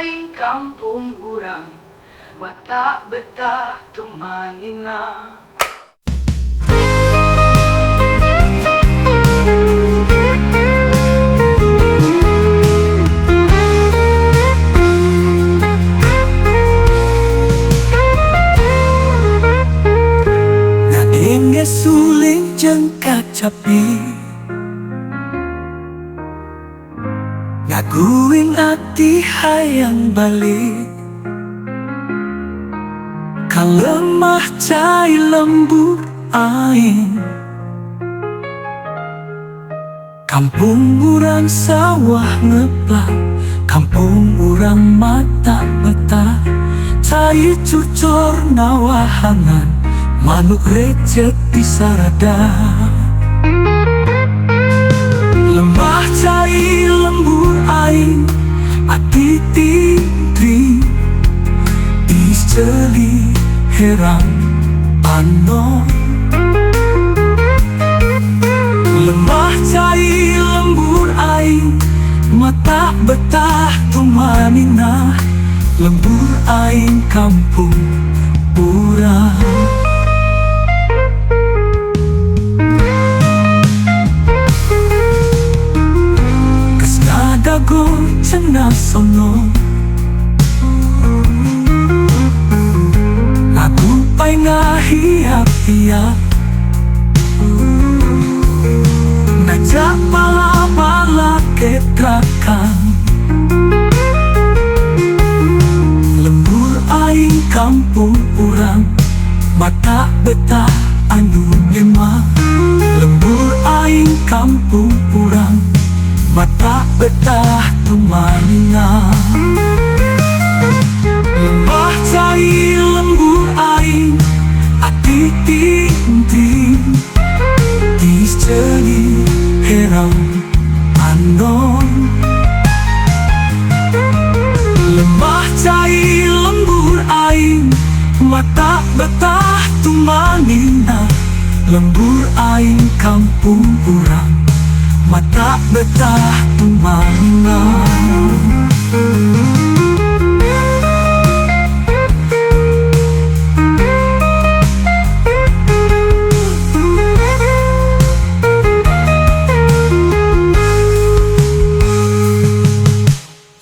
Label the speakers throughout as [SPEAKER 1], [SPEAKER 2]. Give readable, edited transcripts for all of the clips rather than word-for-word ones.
[SPEAKER 1] aing kampung urang, watak betah tumanina. Inge suling jeung kacapi, ngaguing ati hayang balik, kalemah cai lembur aing. Kampung urang sawah ngeplak, kampung urang mata betah, cai cucor nawahangan, manuk recet di sarada. Lembah cai lembur aing, ati tindri isceli herang panon. Lembah cai lembur aing, mata betah tumanina. Lembur aing kampung urang. Dago cenah sono, aku pai ngahiap-hiap, najak bala-bala ketrakan. Lembur aing kampung urang, mata betah anu nyemak. Lembur aing kampung urang, mata betah tumanina. Lembah cai lembur aing, ati tinting isceli herang panon. Lembah cai lembur aing, mata betah tumanina. Lembur aing kampung urang, mata betah tumanina.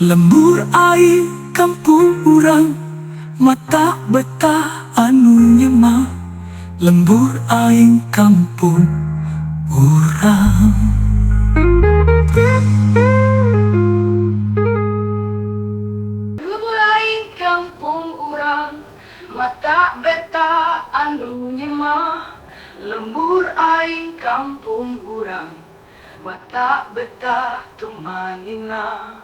[SPEAKER 1] Lembur aing kampung urang, mata betah anu nyemak. Lembur aing kampung urang. Lembur aing kampung urang, mata betah anu nyemak. Lembur aing kampung urang, mata betah tumanina.